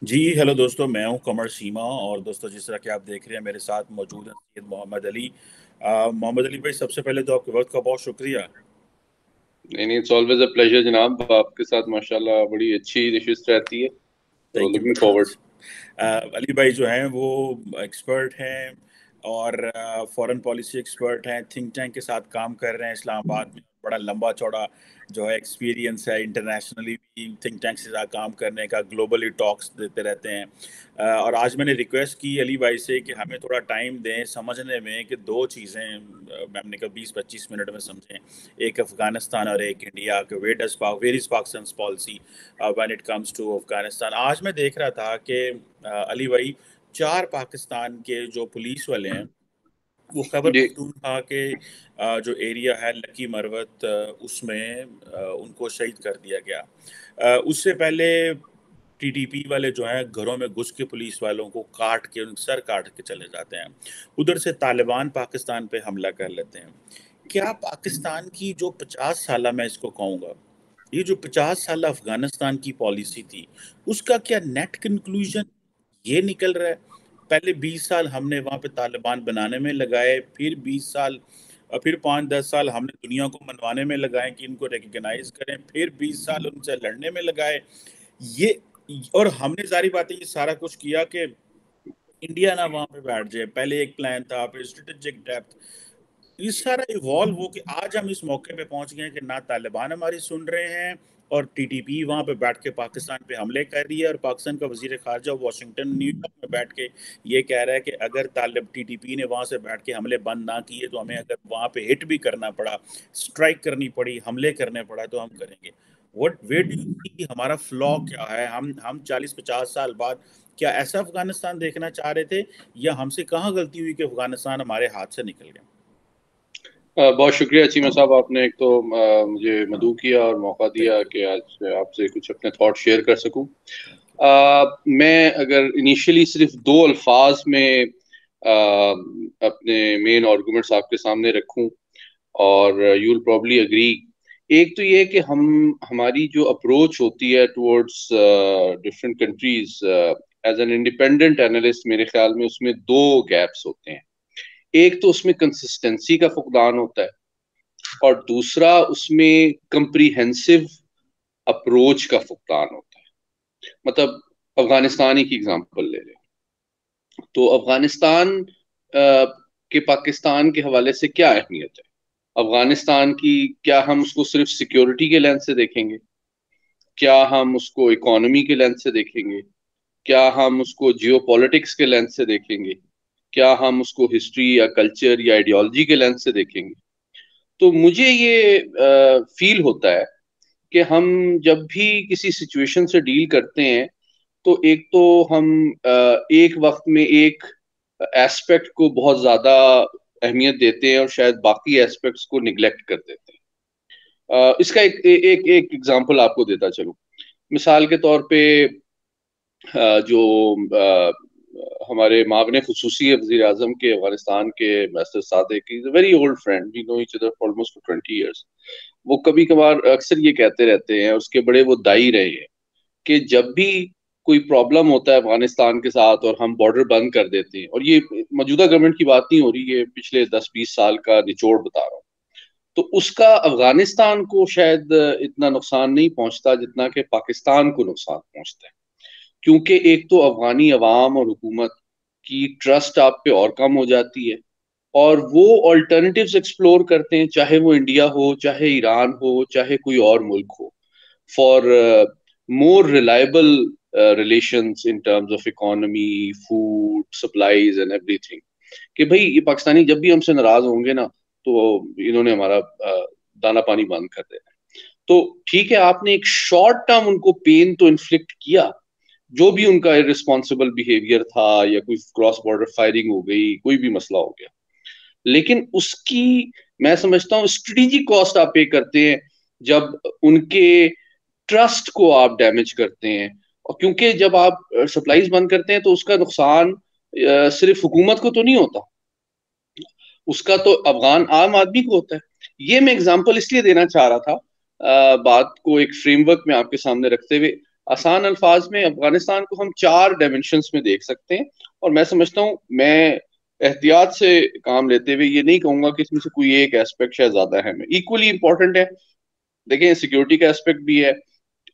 जी hello दोस्तों, मैं हूं कमर सीमा। और दोस्तों, जिस तरह कि आप देख रहे हैं, मेरे साथ मौजूद हैं सैयद मोहम्मद अली। मोहम्मद अली भाई, सबसे पहले तो आपके वक्त का बहुत शुक्रिया। नहीं नहीं, इट्स ऑलवेज अ प्लेजर जनाब। आपके साथ माशाल्लाह बड़ी अच्छी डिशेस रहती है, तो thank you looking very forward. Much. Ali भाई जो हैं वो एक्सपर्ट हैं और फॉरेन पॉलिसी एक्सपर्ट हैं। थिंक टैंक के साथ काम कर रहे हैं इस्लामाबाद में। बड़ा लंबा चौड़ा जो है एक्सपीरियंस है, इंटरनेशनली भी थिंक टैंक से साथ काम करने का। ग्लोबली टॉक्स देते रहते हैं। और आज मैंने रिक्वेस्ट की अली भाई से कि हमें थोड़ा टाइम दें समझने में कि दो चीज़ें हमने कहा 20-25 मिनट में समझें। एक अफगानिस्तान और एक इंडिया के where is Pakistan policy when it comes to Afghanistan. आज मैं देख रहा था कि अली भाई, चार पाकिस्तान के जो पुलिस वाले हैं वो खैबर जी। पख्तूनख्वा के जो एरिया है लकी मरवत, उसमें उनको शहीद कर दिया गया। उससे पहले टीटीपी वाले जो हैं घरों में घुस के पुलिस वालों को काट के उनके सर काट के चले जाते हैं। उधर से तालिबान पाकिस्तान पे हमला कर लेते हैं। क्या पाकिस्तान की जो 50 साल, मैं इसको कहूँगा, ये जो 50 साल अफगानिस्तान की पॉलिसी थी, उसका क्या नेट कंक्लूजन ये निकल रहा है? पहले 20 साल हमने वहां पे तालिबान बनाने में लगाए, फिर 20 साल और फिर 5-10 साल हमने दुनिया को मनवाने में लगाए कि इनको रिकग्नाइज करें, फिर 20 साल उनसे लड़ने में लगाए। ये और हमने सारी बातें ये सारा कुछ किया कि इंडिया ना वहां पे बैठ जाए। पहले एक प्लान था, फिर स्ट्रेटेजिक डेप्थ, ये सारा इवॉल्व हो के आज हम इस मौके पे पहुंच गए हैं कि ना तालिबान हमारी सुन रहे हैं और टीटीपी वहां पे बैठ के पाकिस्तान पे हमले कर रही है। और पाकिस्तान का वजीर खारजा वॉशिंगटन न्यूयॉर्क में बैठ के ये कह रहा है कि अगर तालिब टीटीपी ने वहां से बैठ के हमले बंद ना किए तो हमें अगर वहां पे हिट भी करना पड़ा, स्ट्राइक करनी पड़ी, हमले करने पड़ा, तो हम करेंगे। What where do you see, हमारा फ्लॉ क्या है? हम 40-50 साल बाद क्या ऐसा अफगानिस्तान देखना चाह रहे थे, या हमसे कहाँ गलती हुई कि अफगानिस्तान हमारे हाथ से निकल गया? बहुत शुक्रिया चीमा साहब, आपने एक तो मुझे मदऊ किया और मौका दिया थैंक यू। कि आज आपसे कुछ अपने थॉट शेयर कर सकूं। Thank you. मैं अगर इनिशियली सिर्फ दो अल्फाज में अपने मेन आर्गुमेंट्स आपके सामने रखूं, और यू विल प्रॉब्ली एग्री। एक तो ये कि हम हमारी जो अप्रोच होती है towards different countries as an independent analyst, मेरे ख्याल में उसमें दो गैप्स होते हैं। एक तो उसमें कंसिस्टेंसी का फुकदान होता है, और दूसरा उसमें कंप्रीहेंसिव अप्रोच का फुकदान होता है। मतलब अफगानिस्तान ही की एग्जांपल ले लें, तो अफगानिस्तान के पाकिस्तान के हवाले से क्या अहमियत है? अफगानिस्तान की, क्या हम उसको सिर्फ सिक्योरिटी के लेंस से देखेंगे? क्या हम उसको इकोनॉमी के लेंस से देखेंगे? क्या हम उसको जियो पॉलिटिक्स के लेंस से देखेंगे? क्या हम उसको हिस्ट्री या कल्चर या आइडियोलॉजी के लेंस से देखेंगे? तो मुझे ये फील होता है कि हम जब भी किसी सिचुएशन से डील करते हैं, तो एक तो हम एक वक्त में एक एस्पेक्ट को बहुत ज्यादा अहमियत देते हैं और शायद बाकी एस्पेक्ट्स को निग्लेक्ट कर देते हैं। इसका एक एग्जांपल आपको देता चलूं। मिसाल के तौर पे जो हमारे मावने खुसूसी है वजीर आजम के अफगानिस्तान के, Maisar Sadiq, is a very old friend, we know each other for almost 20 years। वो कभी कभार अक्सर ये कहते रहते हैं, उसके बड़े वो दाई रहे हैं, कि जब भी कोई प्रॉब्लम होता है अफगानिस्तान के साथ और हम बॉर्डर बंद कर देते हैं, और ये मौजूदा गवर्नमेंट की बात नहीं हो रही, ये पिछले 10-20 साल का निचोड़ बता रहा हूँ, तो उसका अफगानिस्तान को शायद इतना नुकसान नहीं पहुंचता जितना कि पाकिस्तान को नुकसान पहुंचता है। क्योंकि एक तो अफगानी अवाम और हुकूमत की ट्रस्ट आप पे और कम हो जाती है, और वो ऑल्टरनेटिव्स एक्सप्लोर करते हैं, चाहे वो इंडिया हो, चाहे ईरान हो, चाहे कोई और मुल्क हो, for more reliable relations in terms of economy, food, supplies and everything। कि भाई ये पाकिस्तानी जब भी हमसे नाराज होंगे ना, तो इन्होंने हमारा दाना पानी बंद कर देना है। तो ठीक है, आपने एक शॉर्ट टर्म उनको पेन तो इन्फ्लिक्ट किया, जो भी उनका इररिस्पॉन्सिबल बिहेवियर था, या कोई क्रॉस बॉर्डर फायरिंग हो गई, कोई भी मसला हो गया, लेकिन उसकी मैं समझता हूँ स्ट्रेटेजिक कॉस्ट आप पे करते हैं जब उनके ट्रस्ट को आप डैमेज करते हैं। और क्योंकि जब आप सप्लाईज बंद करते हैं, तो उसका नुकसान सिर्फ हुकूमत को तो नहीं होता, उसका तो अफगान आम आदमी को होता है। ये मैं एग्जांपल इसलिए देना चाह रहा था, बात को एक फ्रेमवर्क में आपके सामने रखते हुए। आसान अल्फाज में अफगानिस्तान को हम 4 डायमेंशंस में देख सकते हैं। और मैं समझता हूँ, मैं एहतियात से काम लेते हुए ये नहीं कहूंगा कि इसमें से कोई एक एस्पेक्ट शायद ज्यादा है, इक्वली इंपॉर्टेंट है। देखें, सिक्योरिटी का एस्पेक्ट भी है,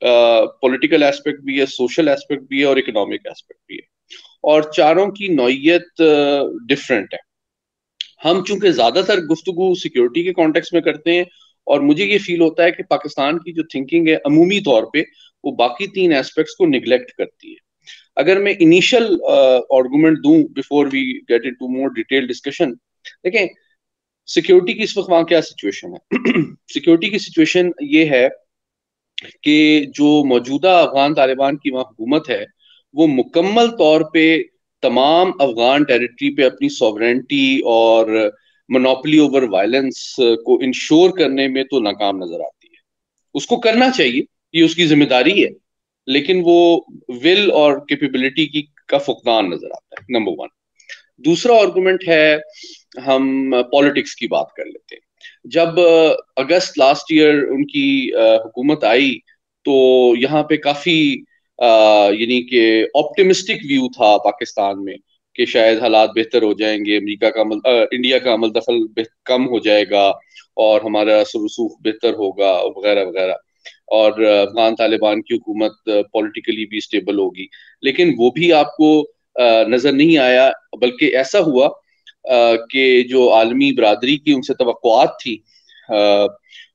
पॉलिटिकल एस्पेक्ट भी है, सोशल एस्पेक्ट भी है और इकोनॉमिक एस्पेक्ट भी है, और चारों की नौइयत डिफरेंट है। हम चूंकि ज्यादातर गुफ्तगू सिक्योरिटी के कॉन्टेक्स्ट में करते हैं, और मुझे ये फील होता है कि पाकिस्तान की जो थिंकिंग है अमूमी तौर पे वो बाकी 3 एस्पेक्ट्स को निगलेक्ट करती है। अगर मैं इनिशियल आर्गुमेंट दूं before we get into more detail discussion, देखें सिक्योरिटी की इस वक्त वहां क्या सिचुएशन है। सिक्योरिटी की सिचुएशन ये है कि जो मौजूदा अफगान तालिबान की वहां हुकूमत है, वो मुकम्मल तौर पे तमाम अफगान टेरिटरी पे अपनी सॉवरेंटी और मोनोपोली ओवर वायलेंस को इंश्योर करने में तो नाकाम नजर आती है। उसको करना चाहिए, ये उसकी जिम्मेदारी है, लेकिन वो विल और कैपेबिलिटी की का फुकदान नजर आता है, नंबर वन। दूसरा आर्गुमेंट है, हम पॉलिटिक्स की बात कर लेते हैं। जब अगस्त लास्ट ईयर उनकी हुकूमत आई, तो यहाँ पे काफी यानी कि ऑप्टिमिस्टिक व्यू था पाकिस्तान में कि शायद हालात बेहतर हो जाएंगे, इंडिया का अमल दखल कम हो जाएगा और हमारा रसूख बेहतर होगा वगैरह वगैरह, और अफगान तालिबान की हुकूमत पॉलिटिकली भी स्टेबल होगी। लेकिन वो भी आपको नजर नहीं आया, बल्कि ऐसा हुआ कि जो आलमी बरादरी की उनसे तवक्कुआत थी,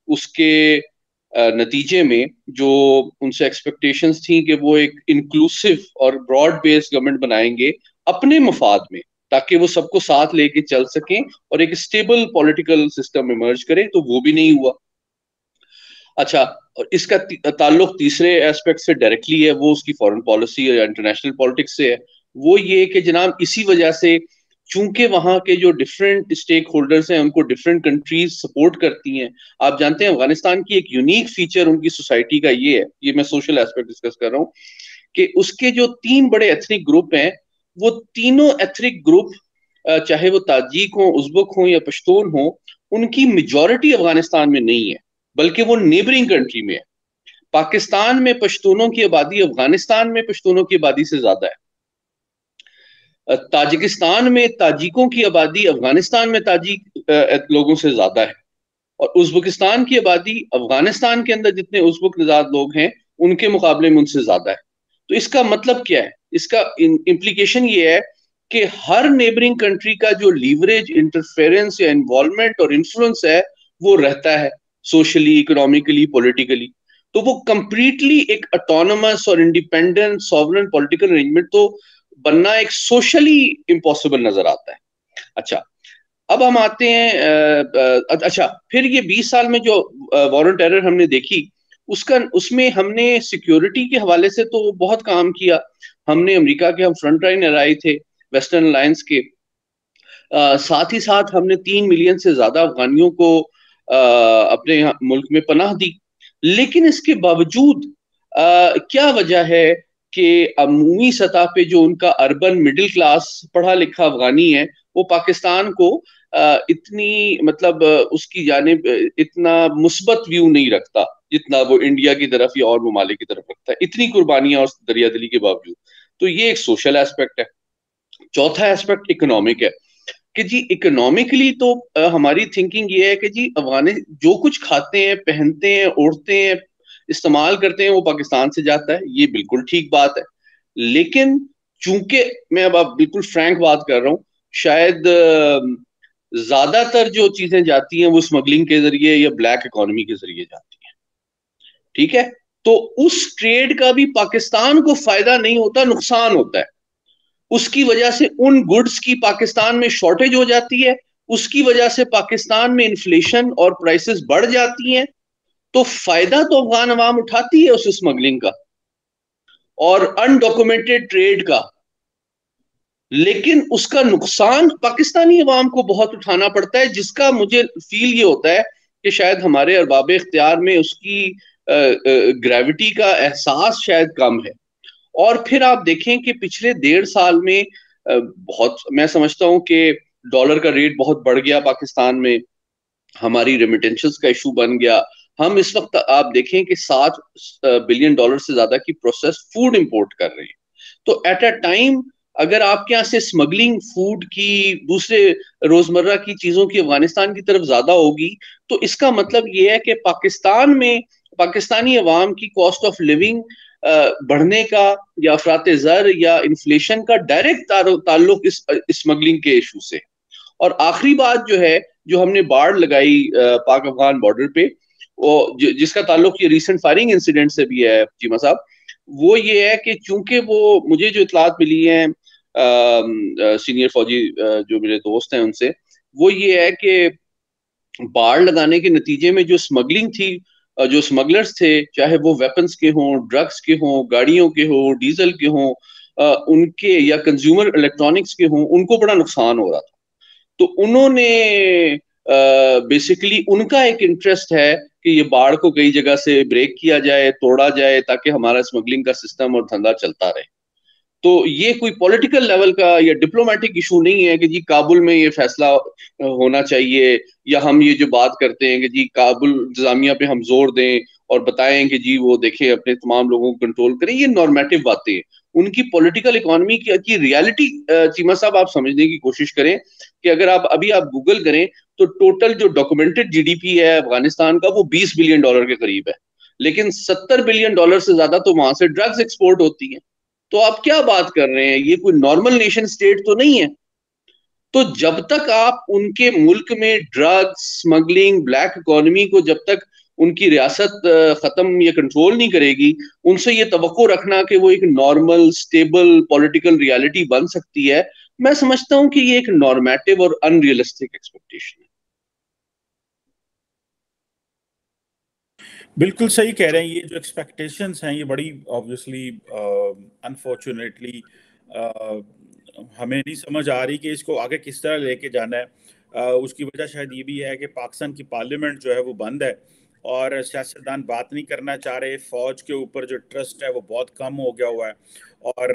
उसके नतीजे में जो उनसे एक्सपेक्टेशंस थी कि वो एक इंक्लूसिव और ब्रॉड बेस्ड गवर्नमेंट बनाएंगे अपने मफाद में, ताकि वो सबको साथ लेके चल सकें और एक स्टेबल पॉलिटिकल सिस्टम इमर्ज करे, तो वो भी नहीं हुआ। अच्छा, और इसका ताल्लुक तीसरे एस्पेक्ट से डायरेक्टली है, वो उसकी फॉरेन पॉलिसी या इंटरनेशनल पॉलिटिक्स से है। वो ये कि जनाब इसी वजह से, चूंकि वहां के जो डिफरेंट स्टेक होल्डर्स हैं उनको डिफरेंट कंट्रीज सपोर्ट करती हैं। आप जानते हैं अफगानिस्तान की एक यूनिक फीचर उनकी सोसाइटी का ये है, ये मैं सोशल एस्पेक्ट डिस्कस कर रहा हूँ, कि उसके जो 3 बड़े एथनिक ग्रुप हैं, वो तीनों एथनिक ग्रुप, चाहे वो ताजिक हो, उज्बेक हो या पश्तून हो, उनकी मेजोरिटी अफगानिस्तान में नहीं है, बल्कि वो नेबरिंग कंट्री में है। पाकिस्तान में पश्तूनों की आबादी अफगानिस्तान में पश्तूनों की आबादी से ज्यादा है। ताजिकिस्तान में ताजिकों की आबादी अफगानिस्तान में ताजिक लोगों से ज्यादा है, और उज्बेकिस्तान की आबादी अफगानिस्तान के अंदर जितने उज्बेक निजात लोग हैं उनके मुकाबले में उनसे ज्यादा है। तो इसका मतलब क्या है, इसका इम्प्लीकेशन ये है कि हर नेबरिंग कंट्री का जो लीवरेज, इंटरफेरेंस या इन्वॉल्वमेंट और इन्फ्लुएंस है वो रहता है, सोशली, इकोनॉमिकली, पॉलिटिकली। तो वो कंप्लीटली एक ऑटोनोमस और इंडिपेंडेंट सॉवरेन पॉलिटिकल अरेंजमेंट तो बनना एक सोशली इम्पॉसिबल नजर आता है। अच्छा, अब हम आते हैं, अच्छा, फिर ये 20 साल में जो वॉर ऑन टेरर हमने देखी, उसका उसमें हमने सिक्योरिटी के हवाले से तो बहुत काम किया। हमने अमेरिका के, हम फ्रंट लाइन आए थे वेस्टर्न अलायंस के, साथ ही साथ हमने 3 मिलियन से ज्यादा अफगानियों को अपने मुल्क में पनाह दी। लेकिन इसके बावजूद क्या वजह है कि अमूमी सतह पे जो उनका अर्बन मिडिल क्लास पढ़ा लिखा अफगानी है, वो पाकिस्तान को इतनी मतलब उसकी जानिब इतना मुस्बत व्यू नहीं रखता जितना वो इंडिया की तरफ या और ममालिक की तरफ रखता है, इतनी कुर्बानियां और दरियादिली के बावजूद। तो ये एक सोशल एस्पेक्ट है। चौथा एस्पेक्ट इकोनॉमिक है, कि जी इकोनॉमिकली तो हमारी थिंकिंग ये है कि जी अफगानी जो कुछ खाते हैं, पहनते हैं, ओढ़ते हैं, इस्तेमाल करते हैं, वो पाकिस्तान से जाता है, ये बिल्कुल ठीक बात है। लेकिन चूंकि मैं अब बिल्कुल फ्रैंक बात कर रहा हूँ, शायद ज्यादातर जो चीजें जाती हैं वो स्मगलिंग के जरिए या ब्लैक इकोनॉमी के जरिए जाती हैं। ठीक है, तो उस ट्रेड का भी पाकिस्तान को फायदा नहीं होता, नुकसान होता है। उसकी वजह से उन गुड्स की पाकिस्तान में शॉर्टेज हो जाती है, उसकी वजह से पाकिस्तान में इन्फ्लेशन और प्राइसेस बढ़ जाती हैं। तो फायदा तो अफगान अवाम उठाती है उस स्मगलिंग का और अनडॉक्यूमेंटेड ट्रेड का, लेकिन उसका नुकसान पाकिस्तानी अवाम को बहुत उठाना पड़ता है, जिसका मुझे फील ये होता है कि शायद हमारे अरबाब इख्तियार में उसकी ग्रेविटी का एहसास शायद कम है। और फिर आप देखें कि पिछले 1.5 साल में बहुत, मैं समझता हूं कि डॉलर का रेट बहुत बढ़ गया पाकिस्तान में, हमारी रेमिटेंशंस का इशू बन गया, हम इस वक्त आप देखें कि $7 बिलियन से ज्यादा की प्रोसेस फूड इंपोर्ट कर रहे हैं। तो एट अ टाइम अगर आपके यहाँ से स्मगलिंग फूड की, दूसरे रोजमर्रा की चीजों की अफगानिस्तान की तरफ ज्यादा होगी, तो इसका मतलब ये है कि पाकिस्तान में पाकिस्तानी अवाम की कॉस्ट ऑफ लिविंग बढ़ने का, या अफरात ज़र या इन्फ्लेशन का डायरेक्ट ताल्लुक इस स्मगलिंग के इशू से। और आखिरी बात जो है, जो हमने बाड़ लगाई पाक अफगान बॉर्डर पे, वो जिसका ताल्लुक ये रिसेंट फायरिंग इंसिडेंट से भी है चीमा साहब, वो ये है कि चूंकि वो, मुझे जो इतलात मिली है सीनियर फौजी जो मेरे दोस्त हैं उनसे, वो ये है कि बाढ़ लगाने के नतीजे में जो स्मगलिंग थी, जो स्मगलर्स थे, चाहे वो वेपन्स के हों, ड्रग्स के हों, गाड़ियों के हों, डीजल के हों, उनके या कंज्यूमर इलेक्ट्रॉनिक्स के हों, उनको बड़ा नुकसान हो रहा था। तो उन्होंने बेसिकली उनका एक इंटरेस्ट है कि ये बाढ़ को कई जगह से ब्रेक किया जाए, तोड़ा जाए, ताकि हमारा स्मगलिंग का सिस्टम और धंधा चलता रहे। तो ये कोई पॉलिटिकल लेवल का या डिप्लोमेटिक इशू नहीं है कि जी काबुल में ये फैसला होना चाहिए, या हम ये जो बात करते हैं कि जी काबुल इंतजामिया पे हम जोर दें और बताएं कि जी वो देखें अपने तमाम लोगों को कंट्रोल करें, ये नॉर्मेटिव बातें हैं। उनकी पॉलिटिकल इकोनॉमी की रियलिटी चीमा साहब आप समझने की कोशिश करें कि अगर आप गूगल करें, तो टोटल जो डॉक्यूमेंटेड जीडीपी है अफगानिस्तान का वो $20 बिलियन के करीब है, लेकिन $70 बिलियन से ज्यादा तो वहां से ड्रग्स एक्सपोर्ट होती है। तो आप क्या बात कर रहे हैं, ये कोई नॉर्मल नेशन स्टेट तो नहीं है। तो जब तक आप उनके मुल्क में ड्रग्स स्मगलिंग, ब्लैक इकोनॉमी को जब तक उनकी रियासत खत्म या कंट्रोल नहीं करेगी, उनसे ये तवक्को रखना कि वो एक नॉर्मल स्टेबल पॉलिटिकल रियलिटी बन सकती है, मैं समझता हूं कि ये एक नॉर्मेटिव और अनरियलिस्टिक एक्सपेक्टेशन है। बिल्कुल सही कह रहे हैं। ये जो एक्सपेक्टेशंस हैं ये बड़ी ऑब्वियसली अनफॉर्चुनेटली हमें नहीं समझ आ रही कि इसको आगे किस तरह लेके जाना है। उसकी वजह शायद ये भी है कि पाकिस्तान की पार्लियामेंट जो है वो बंद है और सियासतदान बात नहीं करना चाह रहे। फौज के ऊपर जो ट्रस्ट है वो बहुत कम हो गया हुआ है। और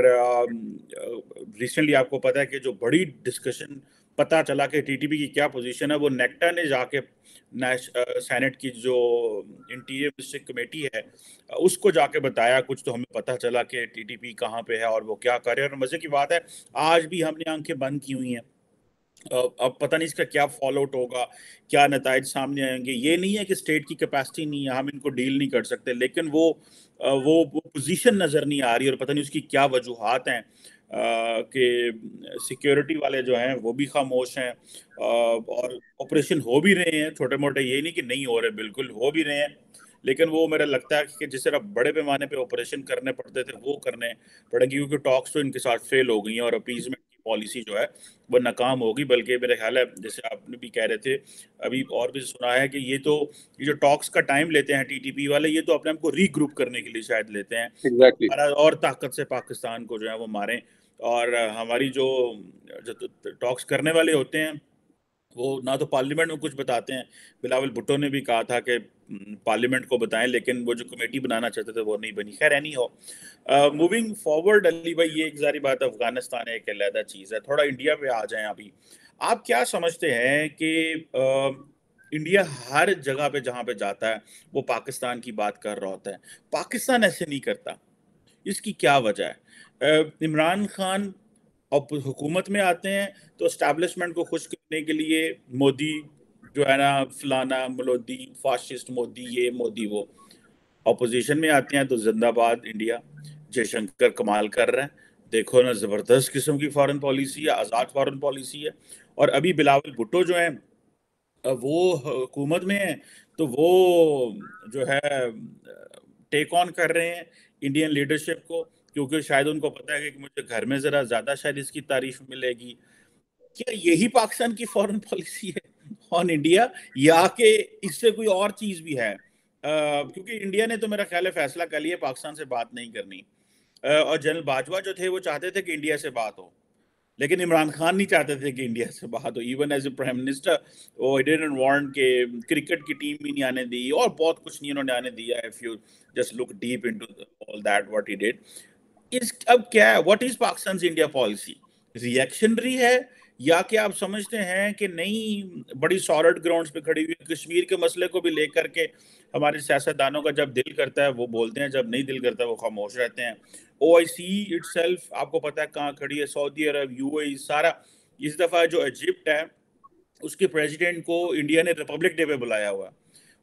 रिसेंटली आपको पता है कि जो बड़ी डिस्कशन पता चला कि टीटीपी की क्या पोजीशन है, वो नेक्टा ने जाके सेनेट की जो इंटीरियर मिनिस्ट्री कमेटी है उसको जाके बताया। कुछ तो हमें पता चला कि टीटीपी कहाँ पे है और वो क्या कर रहे हैं। और मजे की बात है, आज भी हमने आंखें बंद की हुई हैं। अब पता नहीं इसका क्या फॉलो आउट होगा, क्या नताइज सामने आएंगे। ये नहीं है कि स्टेट की कैपेसिटी नहीं है, हम इनको डील नहीं कर सकते, लेकिन वो पोजीशन नजर नहीं आ रही और पता नहीं उसकी क्या वजूहात हैं। कि सिक्योरिटी वाले जो हैं वो भी खामोश हैं और ऑपरेशन हो भी रहे हैं छोटे मोटे, ये नहीं कि नहीं हो रहे, बिल्कुल हो भी रहे हैं। लेकिन वो मेरा लगता है कि जिस तरह बड़े पैमाने पे ऑपरेशन करने पड़ते थे वो करने पड़ेंगे, क्योंकि टॉक्स तो इनके साथ फेल हो गई हैं और अपीजमेंट की पॉलिसी जो है वो नाकाम होगी। बल्कि मेरे ख्याल है, जैसे आपने भी कह रहे थे अभी और भी सुना है कि ये जो टॉक्स का टाइम लेते हैं टीटीपी वाले, ये तो अपने आप को रीग्रुप करने के लिए शायद लेते हैं, एग्जैक्टली। दोबारा और ताकत से पाकिस्तान को जो है वो मारें। और हमारी जो जो टॉक्स करने वाले होते हैं वो ना तो पार्लियामेंट में कुछ बताते हैं। बिलावल भुट्टो ने भी कहा था कि पार्लियामेंट को बताएं, लेकिन वो जो कमेटी बनाना चाहते थे वो नहीं बनी। खैर एनी हो, मूविंग फॉरवर्ड अली भाई, ये एक जारी बात, अफगानिस्तान एक अलग चीज़ है। थोड़ा इंडिया पे आ जाएं अभी। आप क्या समझते हैं कि इंडिया हर जगह पे जहाँ पे जाता है वो पाकिस्तान की बात कर रहा होता है, पाकिस्तान ऐसे नहीं करता, इसकी क्या वजह है? इमरान खान अब हुकूमत में आते हैं तो एस्टैब्लिशमेंट को खुश करने के लिए मोदी जो है ना, फलाना मोदी, फाशिस्ट मोदी, ये मोदी वो। अपोजिशन में आते हैं तो जिंदाबाद इंडिया, जयशंकर कमाल कर रहे हैं, देखो ना जबरदस्त किस्म की फॉरेन पॉलिसी है, आज़ाद फॉरेन पॉलिसी है। और अभी बिलावल भुट्टो जो है वो हुकूमत में है, तो वो जो है टेक ऑन कर रहे हैं इंडियन लीडरशिप को, क्योंकि शायद उनको पता है कि मुझे घर में जरा ज्यादा शायद इसकी तारीफ मिलेगी। क्या यही पाकिस्तान की फॉरेन पॉलिसी है ऑन इंडिया, या कि इससे कोई और चीज भी है? क्योंकि इंडिया ने तो मेरा ख्याल है फैसला कर लिया पाकिस्तान से बात नहीं करनी। और जनरल बाजवा जो थे वो चाहते थे कि इंडिया से बात हो, लेकिन इमरान खान नहीं चाहते थे कि इंडिया से बात हो। Even as a prime minister वो डिडंट वांट के क्रिकेट की टीम भी नहीं आने दी और बहुत कुछ नहीं उन्होंने आने दिया। If you just look deep into all that what he did. इस अब क्या है, what is Pakistan India policy? Reactionary है या कि आप समझते हैं कि नहीं, बड़ी सॉलिड ग्राउंड्स पे खड़ी हुई कश्मीर के मसले को भी लेकर के हमारे सियासतदानों का जब दिल करता है वो बोलते हैं, जब नहीं दिल करता वो खामोश रहते हैं। ओआईसी इटसेल्फ आपको पता है कहाँ खड़ी है, सऊदी अरब, यूएई सारा। इस दफा जो इजिप्ट है उसके प्रेसिडेंट को इंडिया ने रिपब्लिक डे पे बुलाया हुआ।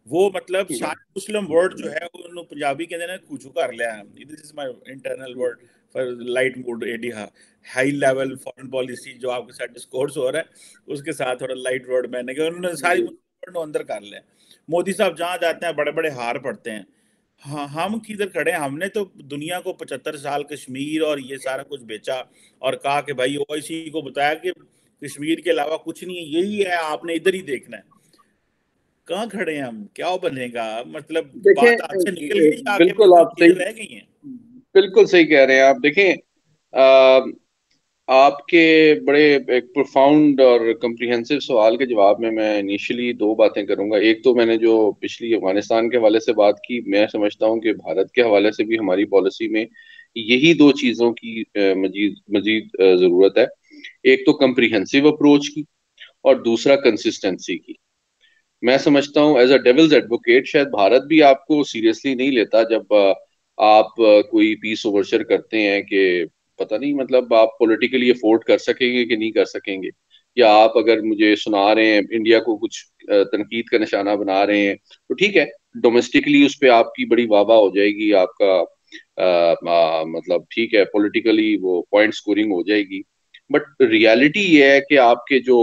वो मतलब सारे मुस्लिम वर्ड जो है वो उन्होंने पंजाबी के अंदर कुछ कर लिया है। This is my internal word for light mood idea, high level foreign policy जो आपके साथ डिस्कोर्स हो रहा है उसके साथ थोड़ा लाइट वर्ड मैंने कहा, उन्होंने सारी मुस्लिम वर्ड अंदर कर लिया। मोदी साहब जहाँ जाते हैं बड़े बड़े हार पड़ते हैं। हाँ, हम किधर खड़े हैं? हमने तो दुनिया को 75 साल कश्मीर और ये सारा कुछ बेचा और कहा कि भाई ओआईसी को बताया कि कश्मीर के अलावा कुछ नहीं है, यही है, आपने इधर ही देखना है। कहाँ खड़े हैं हम? क्या बनेगा? मतलब देखें, बात आपसे निकल गई आके बिल्कुल कुछ आप सही, चीजें रह गई हैं। बिल्कुल सही कह रहे हैं आप। देखें, आपके बड़े एक प्रोफाउंड और कम्प्रिहेंसिव सवाल के जवाब में मैं इनिशियली दो बातें करूंगा। एक तो मैंने जो पिछली अफगानिस्तान के हवाले से बात की, मैं समझता हूं कि भारत के हवाले से भी हमारी पॉलिसी में यही दो चीजों की मजीद मजीद जरूरत है। एक तो कम्प्रिहेंसिव अप्रोच की, और दूसरा कंसिस्टेंसी की। मैं समझता हूँ एज अ डेविल्स एडवोकेट, शायद भारत भी आपको सीरियसली नहीं लेता जब आप कोई पीस ओवरचर करते हैं कि पता नहीं, मतलब आप पॉलिटिकली अफोर्ड कर सकेंगे कि नहीं कर सकेंगे। या आप अगर मुझे सुना रहे हैं, इंडिया को कुछ तनकीद का निशाना बना रहे हैं, तो ठीक है, डोमेस्टिकली उस पर आपकी बड़ी वाह वाह हो जाएगी, आपका मतलब ठीक है, पॉलिटिकली वो पॉइंट स्कोरिंग हो जाएगी। बट रियलिटी ये है कि आपके जो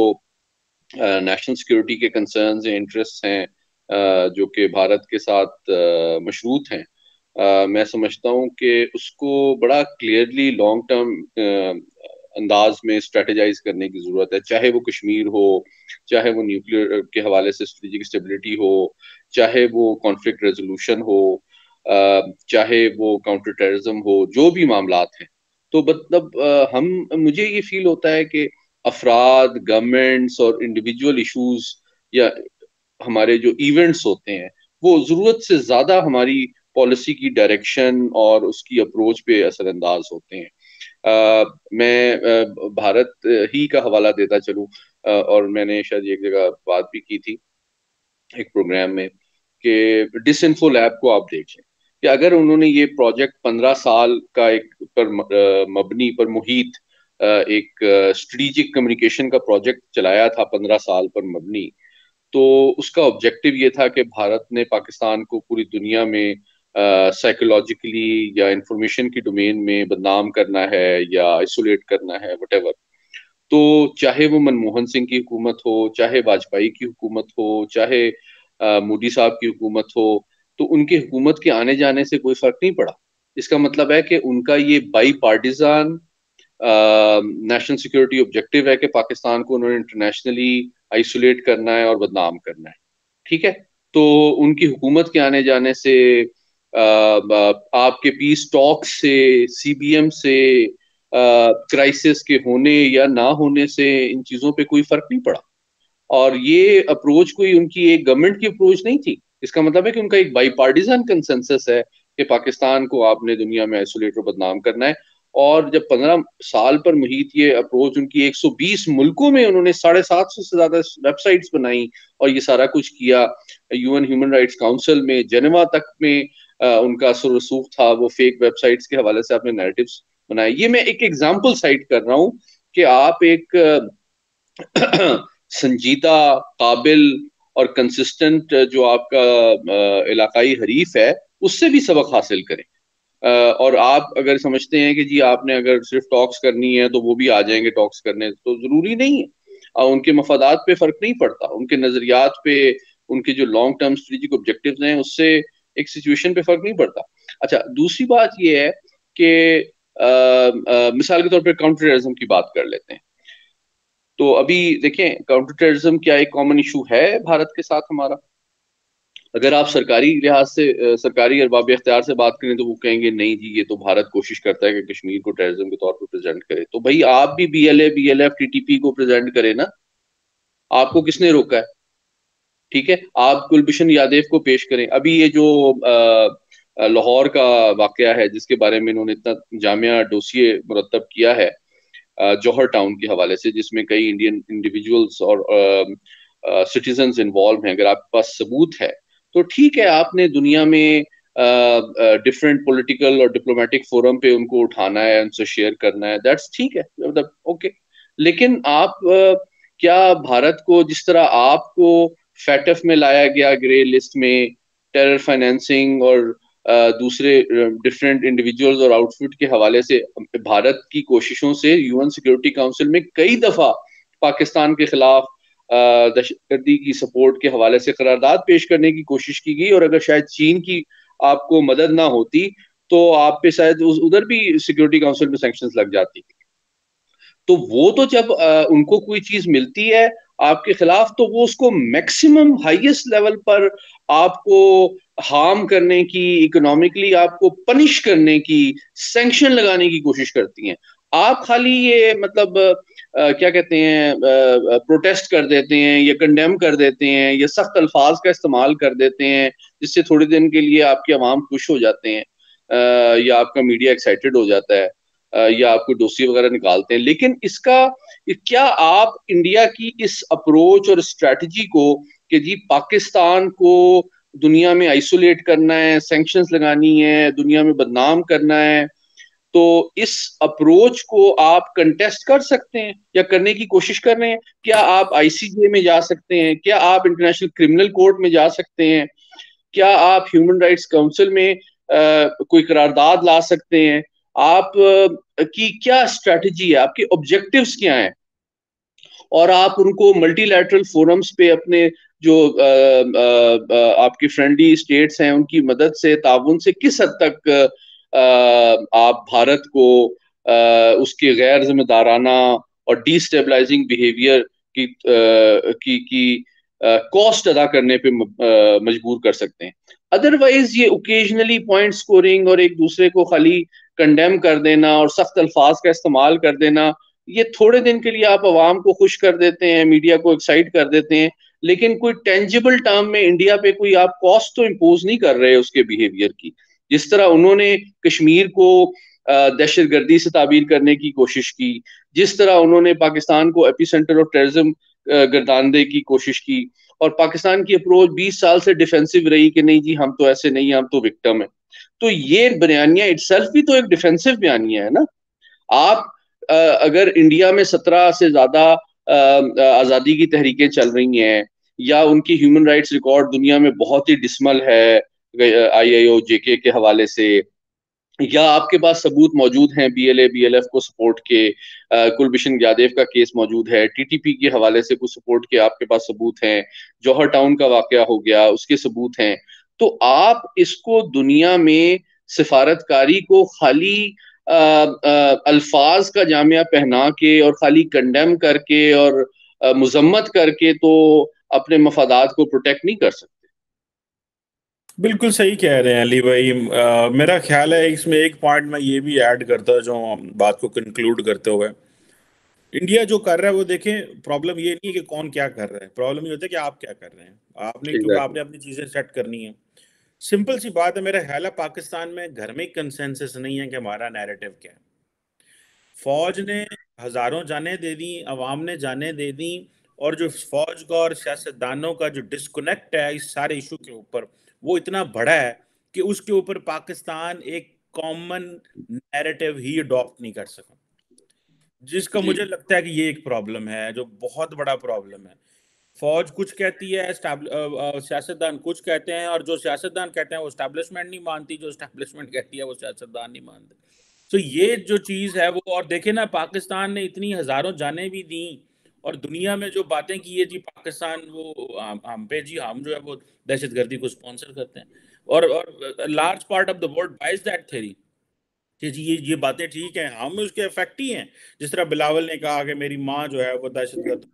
नेशनल सिक्योरिटी के कंसर्न्स हैं, इंटरेस्ट हैं, जो कि भारत के साथ मशरूत हैं, मैं समझता हूँ कि उसको बड़ा क्लियरली लॉन्ग टर्म अंदाज में स्ट्रेटेजाइज करने की जरूरत है। चाहे वो कश्मीर हो, चाहे वो न्यूक्लियर के हवाले से स्ट्रेटेजिक स्टेबिलिटी हो, चाहे वो कॉन्फ्लिक्ट रेजोल्यूशन हो, चाहे वो काउंटर टेररिज्म हो, जो भी मामलात हैं। तो मतलब हम मुझे ये फील होता है कि अफराद, गवर्नमेंट्स और इंडिविजुअल इश्यूज या हमारे जो इवेंट्स होते हैं, वो जरूरत से ज्यादा हमारी पॉलिसी की डायरेक्शन और उसकी अप्रोच पे असरअंदाज होते हैं। मैं भारत ही का हवाला देता चलूं, और मैंने शायद एक जगह बात भी की थी एक प्रोग्राम में, कि डिसइंफो लैब को आप देख लें कि अगर उन्होंने ये प्रोजेक्ट 15 साल का एक पर मबनी पर मुहित एक स्ट्रेटेजिक कम्युनिकेशन का प्रोजेक्ट चलाया था, 15 साल पर मबनी, तो उसका ऑब्जेक्टिव ये था कि भारत ने पाकिस्तान को पूरी दुनिया में साइकोलॉजिकली या इंफॉर्मेशन की डोमेन में बदनाम करना है या आइसोलेट करना है, वटेवर। तो चाहे वो मनमोहन सिंह की हुकूमत हो, चाहे वाजपेयी की हुकूमत हो, चाहे मोदी साहब की हुकूमत हो, तो उनकी हुकूमत के आने जाने से कोई फर्क नहीं पड़ा। इसका मतलब है कि उनका ये by partisan national security objective है कि पाकिस्तान को उन्होंने इंटरनेशनली आइसोलेट करना है और बदनाम करना है। ठीक है। तो उनकी हुकूमत के आने जाने से, आपके पीस टॉक से, सीबीएम से, क्राइसिस के होने या ना होने से, इन चीजों पे कोई फर्क नहीं पड़ा। और ये अप्रोच कोई उनकी एक गवर्नमेंट की अप्रोच नहीं थी। इसका मतलब है कि उनका एक बाईपार्टिजान कंसेंसस है कि पाकिस्तान को आपने दुनिया में आइसोलेट और बदनाम करना है। और जब 15 साल पर मुहित ये अप्रोच उनकी 120 मुल्कों में उन्होंने 750 से ज्यादा वेबसाइट्स बनाई और ये सारा कुछ किया, यूएन ह्यूमन राइट्स काउंसिल में, जेनेवा तक में उनका असर रसूख था, वो फेक वेबसाइट्स के हवाले से आपने नैरेटिव्स बनाए। ये मैं एक एग्जाम्पल साइट कर रहा हूँ कि आप एक संजीदा, काबिल और कंसिस्टेंट जो आपका इलाकाई हरीफ है, उससे भी सबक हासिल करें। और आप अगर समझते हैं कि जी आपने अगर सिर्फ टॉक्स करनी है तो वो भी आ जाएंगे टॉक्स करने, तो जरूरी नहीं है। उनके मफादात पे फर्क नहीं पड़ता, उनके नजरियात पे, उनके जो लॉन्ग टर्म स्ट्रेटेजिक ऑब्जेक्टिव्स हैं उससे एक सिचुएशन पे फर्क नहीं पड़ता। अच्छा, दूसरी बात ये है कि मिसाल के तौर पर काउंटर टेररिज्म की बात कर लेते हैं। तो अभी देखें, काउंटर टेररिज्म क्या एक कॉमन इशू है भारत के साथ हमारा? अगर आप सरकारी लिहाज से, सरकारी अरबाब इख्तियार से बात करें, तो वो कहेंगे नहीं जी, ये तो भारत कोशिश करता है कि कश्मीर को टेररिज्म के तौर पर प्रेजेंट करे। तो भाई आप भी बीएलए, बीएलएफ, टीटीपी को प्रेजेंट करें ना। आपको किसने रोका है? ठीक है, आप कुलभूषण यादव को पेश करें। अभी ये जो लाहौर का वाकया है जिसके बारे में इन्होंने इतना जामिया डोसिए मुरतब किया है, जौहर टाउन के हवाले से, जिसमें कई इंडियन इंडिविजुअल्स और सिटीजन्स इन्वॉल्व हैं। अगर आपके पास सबूत है तो ठीक है, आपने दुनिया में डिफरेंट पॉलिटिकल और डिप्लोमेटिक फोरम पे उनको उठाना है, उनसे शेयर करना है, दैट्स ठीक है, मतलब ओके। लेकिन आप क्या भारत को जिस तरह आपको फैटफ में लाया गया ग्रे लिस्ट में, टेरर फाइनेंसिंग और दूसरे डिफरेंट इंडिविजुअल्स और आउटफिट के हवाले से, भारत की कोशिशों से यूएन सिक्योरिटी काउंसिल में कई दफा पाकिस्तान के खिलाफ दहशतगर्दी की सपोर्ट के हवाले से करारदाद पेश करने की कोशिश की गई, और अगर शायद चीन की आपको मदद ना होती तो आप पे शायद उधर भी सिक्योरिटी काउंसिल में सैंक्शंस लग जाती। तो वो तो जब उनको कोई चीज मिलती है आपके खिलाफ, तो वो उसको मैक्सिमम हाईएस्ट लेवल पर आपको हार्म करने की, इकोनॉमिकली आपको पनिश करने की, सैंक्शन लगाने की कोशिश करती हैं। आप खाली ये मतलब क्या कहते हैं, प्रोटेस्ट कर देते हैं या कंडेम कर देते हैं या सख्त अल्फाज का इस्तेमाल कर देते हैं, जिससे थोड़े दिन के लिए आपके अवाम खुश हो जाते हैं, या आपका मीडिया एक्साइटेड हो जाता है, या आपको डोसी वगैरह निकालते हैं। लेकिन इसका क्या आप इंडिया की इस अप्रोच और स्ट्रेटजी को कि जी पाकिस्तान को दुनिया में आइसोलेट करना है, सैंक्शंस लगानी है, दुनिया में बदनाम करना है, तो इस अप्रोच को आप कंटेस्ट कर सकते हैं या करने की कोशिश कर रहे हैं? क्या आप आईसीजे में जा सकते हैं? क्या आप इंटरनेशनल क्रिमिनल कोर्ट में जा सकते हैं? क्या आप ह्यूमन राइट्स काउंसिल में कोई करारदाद ला सकते हैं? आप की क्या स्ट्रेटजी है, आपके ऑब्जेक्टिव्स क्या हैं, और आप उनको मल्टीलैटरल फोरम्स पे अपने जो आपकी फ्रेंडली स्टेट्स हैं उनकी मदद से, ताउन से किस हद तक आप भारत को उसके गैर जिम्मेदाराना और डिस्टेबलाइजिंग बिहेवियर की कॉस्ट अदा करने पे मजबूर कर सकते हैं। अदरवाइज ये ओकेजनली पॉइंट स्कोरिंग और एक दूसरे को खाली कंडेम कर देना और सख्त अल्फाज का इस्तेमाल कर देना, ये थोड़े दिन के लिए आप आवाम को खुश कर देते हैं, मीडिया को एक्साइट कर देते हैं, लेकिन कोई टेंजिबल टर्म में इंडिया पे कोई आप कॉस्ट तो इम्पोज नहीं कर रहे उसके बिहेवियर की। जिस तरह उन्होंने कश्मीर को दहशत गर्दी से ताबीर करने की कोशिश की, जिस तरह उन्होंने पाकिस्तान को एपिसेंटर ऑफ टेररिज्म गर्दानदे की कोशिश की, और पाकिस्तान की अप्रोच 20 साल से डिफेंसिव रही कि नहीं जी हम तो ऐसे नहीं, हम तो विक्टिम है। तो ये बयानिया इटसेल्फ भी तो एक डिफेंसिव बयानिया है ना। आप अगर इंडिया में 17 से ज्यादा आजादी की तहरीकें चल रही हैं, या उनकी ह्यूमन राइट्स रिकॉर्ड दुनिया में बहुत ही डिसमल है आईआईओ जेके के हवाले से, या आपके पास सबूत मौजूद हैं बीएलए बीएलएफ को सपोर्ट के, कुलभूषण यादव का केस मौजूद है, टीटीपी के हवाले से कुछ सपोर्ट के आपके पास सबूत हैं, जौहर टाउन का वाकया हो गया उसके सबूत हैं, तो आप इसको दुनिया में सिफारतकारी को खाली अल्फाज का जामिया पहना के और खाली कंडेम करके और मुजम्मत करके तो अपने मफादात को प्रोटेक्ट नहीं कर सकते। बिल्कुल सही कह रहे हैं अली भाई। मेरा ख्याल है इसमें एक पॉइंट मैं ये भी ऐड करता जो बात को कंक्लूड करते हुए, इंडिया जो कर रहा है वो देखें, प्रॉब्लम ये नहीं है कि कौन क्या कर रहा है, प्रॉब्लम ये होता है कि आप क्या कर रहे हैं। आपने, क्योंकि एग्जैक्टली। आपने अपनी चीजें सेट करनी है। सिंपल सी बात है, मेरा ख्याल है पाकिस्तान में घर में कंसेंसस नहीं है कि हमारा नैरेटिव क्या है। फौज ने हजारों जानें दे दी, अवाम ने जानें दे दी, और जो फौज का और सियासतदानों का जो डिस्कनेक्ट है इस सारे इशू के ऊपर, वो इतना बड़ा है कि उसके ऊपर पाकिस्तान एक कॉमन नैरेटिव ही अडॉप्ट नहीं कर सका, जिसका जी। मुझे लगता है कि ये एक प्रॉब्लम है, जो बहुत बड़ा प्रॉब्लम है। फौज कुछ कहती है, सियासतदान कुछ कहते हैं, और जो सियासतदान कहते हैं वो स्टैब्लिशमेंट नहीं मानती, जो स्टैब्लिशमेंट कहती है वो सियासतदान नहीं मानते। तो ये जो चीज़ है वो, और देखे ना पाकिस्तान ने इतनी हजारों जानें भी दी, और दुनिया में जो बातें की है जी पाकिस्तान वो हम पे जी, हम जो है वो दहशतगर्दी को स्पॉन्सर करते हैं, और large part of the world buys that theory कि जी ये बातें ठीक हैं, हम उसके इफेक्ट ही हैं। जिस तरह बिलावल ने कहा कि मेरी माँ जो है वो दहशतगर्द,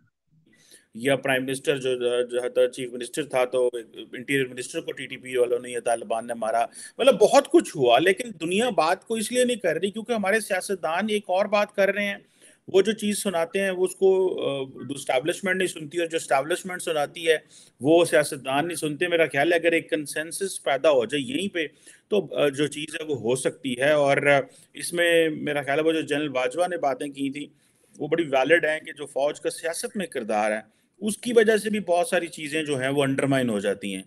या प्राइम मिनिस्टर जो था, चीफ मिनिस्टर था, तो इंटीरियर मिनिस्टर को टीटीपी वालों ने या तालिबान ने मारा। मतलब बहुत कुछ हुआ, लेकिन दुनिया बात को इसलिए नहीं कर रही क्योंकि हमारे सियासतदान एक और बात कर रहे हैं। वो जो चीज़ सुनाते हैं वो उसको स्टैब्लिशमेंट नहीं सुनती, और जो स्टैब्लिशमेंट सुनाती है वो सियासतदान नहीं सुनते। मेरा ख्याल है अगर एक कंसेंसस पैदा हो जाए यहीं पे, तो जो चीज़ है वो हो सकती है। और इसमें मेरा ख्याल है वो जो जनरल बाजवा ने बातें की थी, वो बड़ी वैलिड हैं कि जो फौज का सियासत में किरदार है उसकी वजह से भी बहुत सारी चीज़ें जो हैं वो अंडरमाइन हो जाती हैं।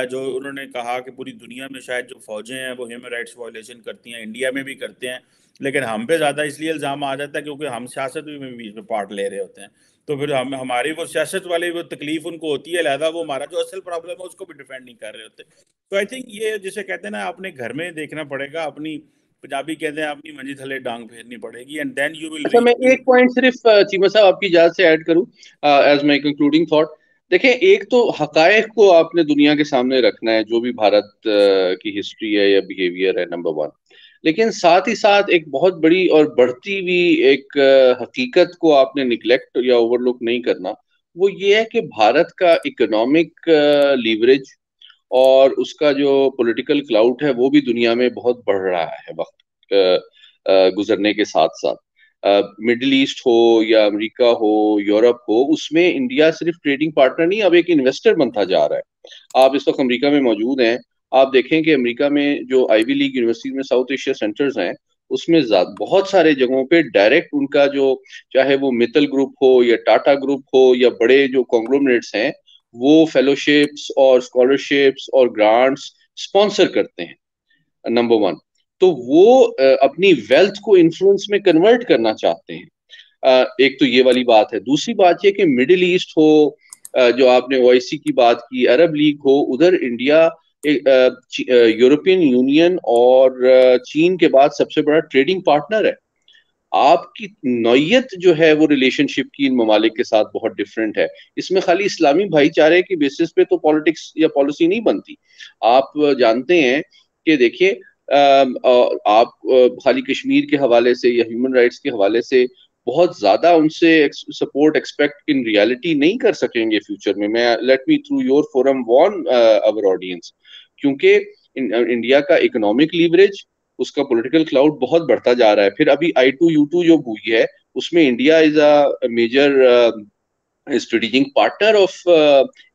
जो उन्होंने कहा कि पूरी दुनिया में शायद जो फौजें हैं वो ह्यूमन राइट्स वायलेशन करती हैं, इंडिया में भी करते हैं, लेकिन हम पे ज़्यादा इसलिए इल्ज़ाम आ जाता है क्योंकि हम सियासत में बीच में पार्ट ले रहे होते हैं। तो फिर हम हमारी वो सियासत वाली वो तकलीफ उनको होती है, लिहाजा वो हमारा जो असल प्रॉब्लम है उसको भी डिफेंड नहीं कर रहे होते। तो आई थिंक ये जिसे कहते हैं ना, अपने घर में देखना पड़ेगा, अपनी पंजाबी कहते हैं अपनी मंजी थले डांग फेरनी पड़ेगी, एंड देन यू विल अच्छा, मैं रीच। एक पॉइंट सिर्फ चीमा साहब आपकी इजाजत से ऐड करूं एज माय कंक्लूडिंग थॉट। देखें, एक तो हकायक को आपने दुनिया के सामने रखना है, जो भी भारत की हिस्ट्री है या बिहेवियर है, नंबर वन। लेकिन साथ ही साथ एक बहुत बड़ी और बढ़ती हुई एक हकीकत को आपने निगलेक्ट या ओवरलुक नहीं करना। वो ये है कि भारत का इकोनॉमिक लीवरेज और उसका जो पॉलिटिकल क्लाउट है वो भी दुनिया में बहुत बढ़ रहा है वक्त गुजरने के साथ साथ। मिडिल ईस्ट हो या अमेरिका हो, यूरोप हो, उसमें इंडिया सिर्फ ट्रेडिंग पार्टनर नहीं, अब एक इन्वेस्टर बनता जा रहा है। आप इस वक्त अमेरिका में मौजूद हैं, आप देखें कि अमेरिका में जो आईवी लीग यूनिवर्सिटी में साउथ एशिया सेंटर्स हैं, उसमें बहुत सारे जगहों पे डायरेक्ट उनका जो, चाहे वो मित्तल ग्रुप हो या टाटा ग्रुप हो या बड़े जो कॉन्ग्लोमरेट्स हैं, वो फेलोशिप्स और स्कॉलरशिप्स और ग्रांट्स स्पॉन्सर करते हैं, नंबर वन। तो वो अपनी वेल्थ को इन्फ्लुएंस में कन्वर्ट करना चाहते हैं। एक तो ये वाली बात है। दूसरी बात ये कि मिडिल ईस्ट हो, जो आपने ओआईसी की बात की, अरब लीग हो, उधर इंडिया यूरोपियन यूनियन और चीन के बाद सबसे बड़ा ट्रेडिंग पार्टनर है। आपकी नौयत जो है वो रिलेशनशिप की इन ममालिक के साथ बहुत डिफरेंट है। इसमें खाली इस्लामी भाईचारे की बेसिस पे तो पॉलिटिक्स या पॉलिसी नहीं बनती। आप जानते हैं कि देखिए, आप खाली कश्मीर के हवाले से या ह्यूमन राइट्स के हवाले से बहुत ज्यादा उनसे सपोर्ट एक्सपेक्ट इन रियलिटी नहीं कर सकेंगे फ्यूचर में। मैं let me through your forum warn our audience, क्योंकि इंडिया का इकोनॉमिक लीवरेज, उसका पॉलिटिकल क्लाउड बहुत बढ़ता जा रहा है। फिर अभी I2U2 जो हुई है, उसमें India is a major strategic partner of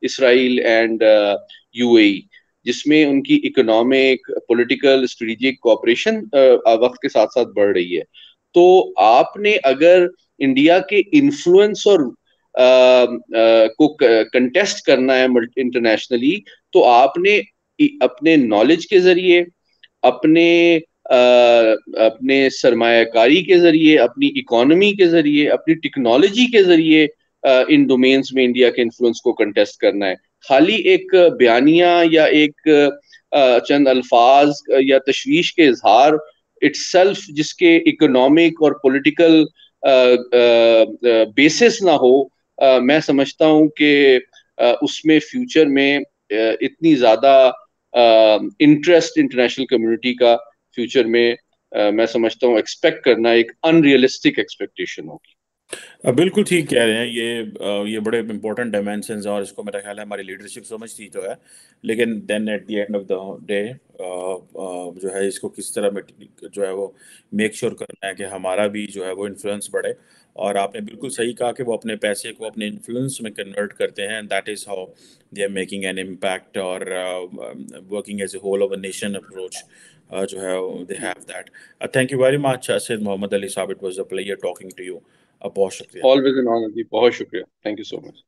Israel and UAE, जिसमें उनकी इकोनॉमिक, पॉलिटिकल, स्ट्रेटेजिक कोऑपरेशन वक्त के साथ साथ बढ़ रही है। तो आपने अगर इंडिया के इन्फ्लुएंस और को कंटेस्ट करना है इंटरनेशनली, तो आपने अपने नॉलेज के जरिए, अपने अपने सरमायाकारी के जरिए, अपनी इकोनॉमी के जरिए, अपनी टेक्नोलॉजी के जरिए इन डोमेन्स में इंडिया के इन्फ्लुएंस को कंटेस्ट करना है। खाली एक बयानिया या एक चंद अल्फाज या तशवीश के इजहार इटसेल्फ, जिसके इकोनॉमिक और पॉलिटिकल बेसिस ना हो, मैं समझता हूं कि उसमें फ्यूचर में इतनी ज्यादा इंटरेस्ट इंटरनेशनल कम्युनिटी का फ्यूचर में मैं समझता हूँ एक्सपेक्ट करना एक अनरियलिस्टिक एक्सपेक्टेशन होगी। बिल्कुल ठीक कह रहे हैं। ये बड़े इंपॉर्टेंट डायमेंशंस हैं और इसको मेरा ख्याल है हमारी लीडरशिप समझती तो है, लेकिन then at the end of the day जो है इसको किस तरह में जो है वो मेक श्योर करना है कि हमारा भी जो है वो इन्फ्लुएंस बढ़े। और आपने बिल्कुल सही कहा कि वो अपने पैसे को अपने इन्फ्लुएंस में कन्वर्ट करते हैं, and that is how they are making an impact और working as a whole of a nation approach जो है they have that. Thank you very much Syed Mohammad Ali sahab, it was a pleasure talking to you. बहुत शुक्रिया। Always an honour जी, बहुत शुक्रिया, thank you so much.